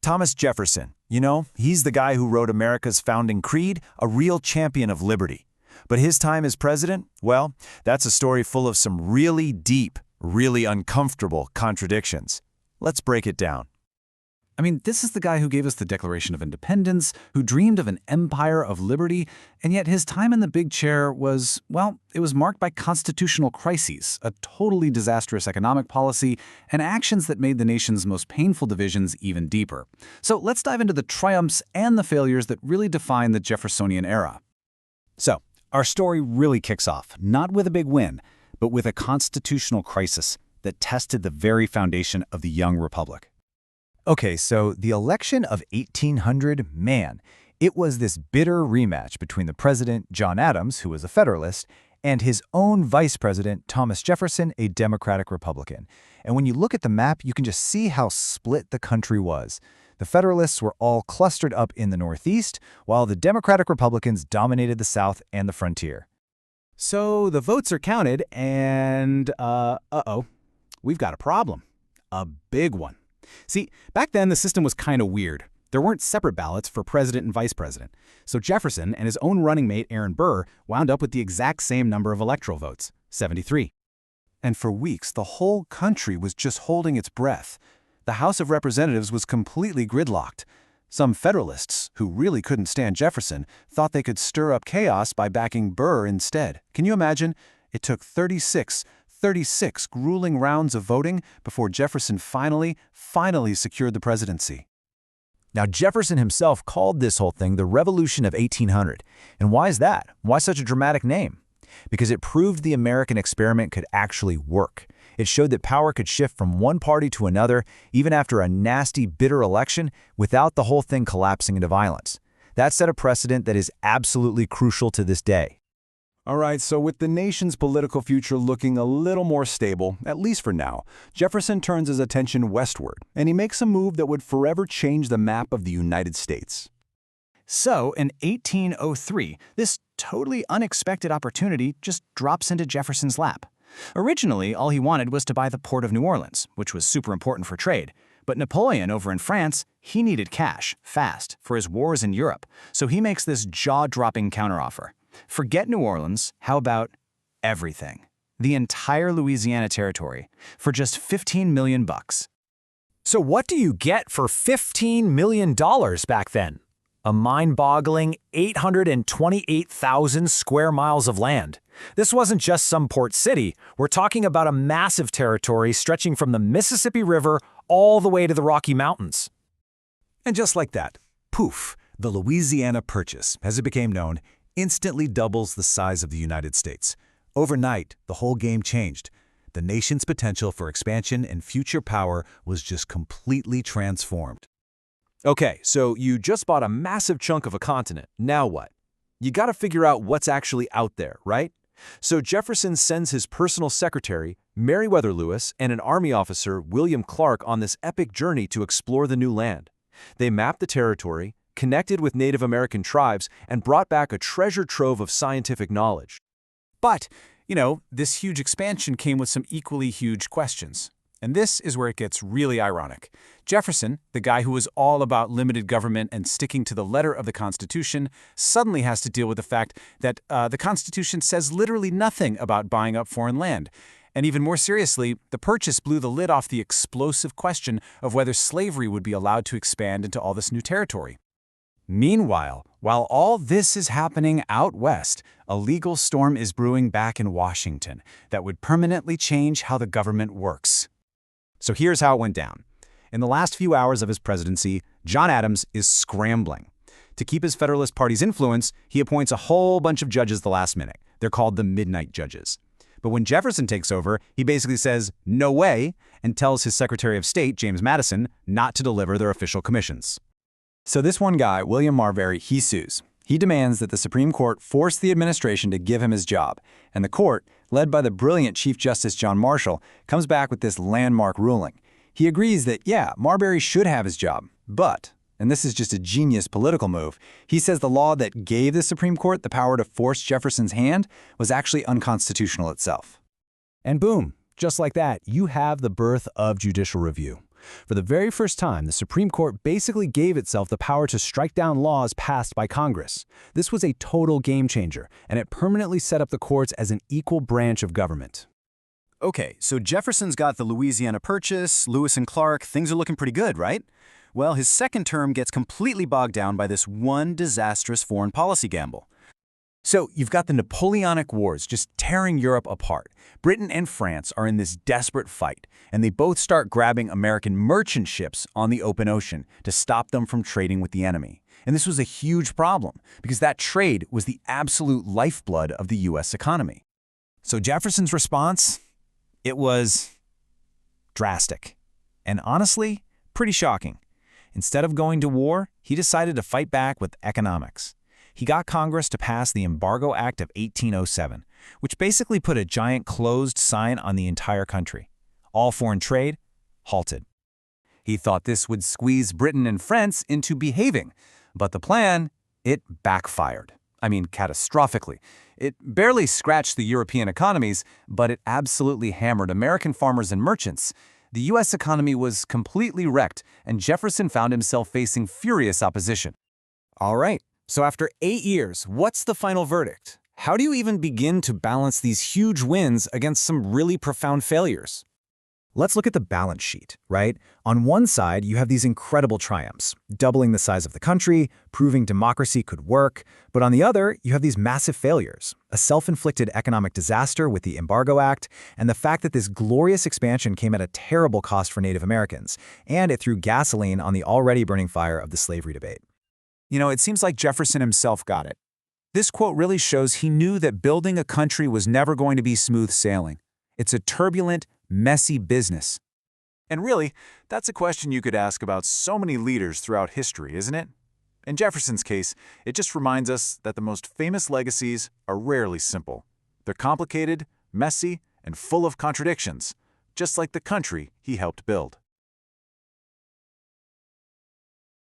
Thomas Jefferson, he's the guy who wrote America's founding creed, a real champion of liberty. But his time as president, well, that's a story full of some really deep, really uncomfortable contradictions. Let's break it down. I mean, this is the guy who gave us the Declaration of Independence, who dreamed of an empire of liberty, and yet his time in the big chair was, well, it was marked by constitutional crises, a totally disastrous economic policy, and actions that made the nation's most painful divisions even deeper. So let's dive into the triumphs and the failures that really define the Jeffersonian era. So, our story really kicks off, not with a big win, but with a constitutional crisis that tested the very foundation of the young republic. Okay, so the election of 1800, man, it was this bitter rematch between the president, John Adams, who was a Federalist, and his own vice president, Thomas Jefferson, a Democratic Republican. And when you look at the map, you can just see how split the country was. The Federalists were all clustered up in the Northeast, while the Democratic Republicans dominated the South and the frontier. So the votes are counted, and, we've got a problem. A big one. See, back then the system was kind of weird. There weren't separate ballots for president and vice president. So Jefferson and his own running mate, Aaron Burr, wound up with the exact same number of electoral votes, 73. And for weeks, the whole country was just holding its breath. The House of Representatives was completely gridlocked. Some Federalists, who really couldn't stand Jefferson, thought they could stir up chaos by backing Burr instead. Can you imagine? It took 36 grueling rounds of voting before Jefferson finally secured the presidency. Now, Jefferson himself called this whole thing the Revolution of 1800. And why is that? Why such a dramatic name? Because it proved the American experiment could actually work. It showed that power could shift from one party to another, even after a nasty, bitter election, without the whole thing collapsing into violence. That set a precedent that is absolutely crucial to this day. All right, so with the nation's political future looking a little more stable, at least for now, Jefferson turns his attention westward, and he makes a move that would forever change the map of the United States. So, in 1803, this totally unexpected opportunity just drops into Jefferson's lap. Originally, all he wanted was to buy the port of New Orleans, which was super important for trade. But Napoleon over in France, he needed cash, fast, for his wars in Europe, so he makes this jaw-dropping counteroffer. Forget New Orleans, how about everything? The entire Louisiana territory, for just $15 million. So what do you get for $15 million back then? A mind-boggling 828,000 square miles of land. This wasn't just some port city. We're talking about a massive territory stretching from the Mississippi River all the way to the Rocky Mountains. And just like that, poof, the Louisiana Purchase, as it became known, instantly doubles the size of the United States. Overnight, the whole game changed. The nation's potential for expansion and future power was just completely transformed. Okay, so you just bought a massive chunk of a continent. Now what? You got to figure out what's actually out there, right? So Jefferson sends his personal secretary, Meriwether Lewis, and an army officer, William Clark, on this epic journey to explore the new land. They mapped the territory, connected with Native American tribes, and brought back a treasure trove of scientific knowledge. But, this huge expansion came with some equally huge questions. And this is where it gets really ironic. Jefferson, the guy who was all about limited government and sticking to the letter of the Constitution, suddenly has to deal with the fact that the Constitution says literally nothing about buying up foreign land. And even more seriously, the purchase blew the lid off the explosive question of whether slavery would be allowed to expand into all this new territory. Meanwhile, while all this is happening out west, a legal storm is brewing back in Washington that would permanently change how the government works. So here's how it went down. In the last few hours of his presidency, John Adams is scrambling. To keep his Federalist Party's influence, he appoints a whole bunch of judges the last minute. They're called the Midnight Judges. But when Jefferson takes over, he basically says, "No way," and tells his Secretary of State, James Madison, not to deliver their official commissions. So this one guy, William Marbury, he sues. He demands that the Supreme Court force the administration to give him his job. And the court, led by the brilliant Chief Justice John Marshall, comes back with this landmark ruling. He agrees that, yeah, Marbury should have his job, but, and this is just a genius political move, he says the law that gave the Supreme Court the power to force Jefferson's hand was actually unconstitutional itself. And boom, just like that, you have the birth of judicial review. For the very first time, the Supreme Court basically gave itself the power to strike down laws passed by Congress. This was a total game changer, and it permanently set up the courts as an equal branch of government. Okay, so Jefferson's got the Louisiana Purchase, Lewis and Clark, things are looking pretty good, right? Well, his second term gets completely bogged down by this one disastrous foreign policy gamble. So you've got the Napoleonic Wars just tearing Europe apart. Britain and France are in this desperate fight, and they both start grabbing American merchant ships on the open ocean to stop them from trading with the enemy. And this was a huge problem, because that trade was the absolute lifeblood of the U.S. economy. So Jefferson's response? It was drastic. And honestly, pretty shocking. Instead of going to war, he decided to fight back with economics. He got Congress to pass the Embargo Act of 1807, which basically put a giant closed sign on the entire country. All foreign trade halted. He thought this would squeeze Britain and France into behaving, but the plan, it backfired. I mean, catastrophically. It barely scratched the European economies, but it absolutely hammered American farmers and merchants. The U.S. economy was completely wrecked, and Jefferson found himself facing furious opposition. All right, so after 8 years, what's the final verdict? How do you even begin to balance these huge wins against some really profound failures? Let's look at the balance sheet, right? On one side, you have these incredible triumphs, doubling the size of the country, proving democracy could work. But on the other, you have these massive failures, a self-inflicted economic disaster with the Embargo Act, and the fact that this glorious expansion came at a terrible cost for Native Americans, and it threw gasoline on the already burning fire of the slavery debate. You know, it seems like Jefferson himself got it. This quote really shows he knew that building a country was never going to be smooth sailing. It's a turbulent, messy business. And really, that's a question you could ask about so many leaders throughout history, isn't it? In Jefferson's case, it just reminds us that the most famous legacies are rarely simple. They're complicated, messy, and full of contradictions, just like the country he helped build.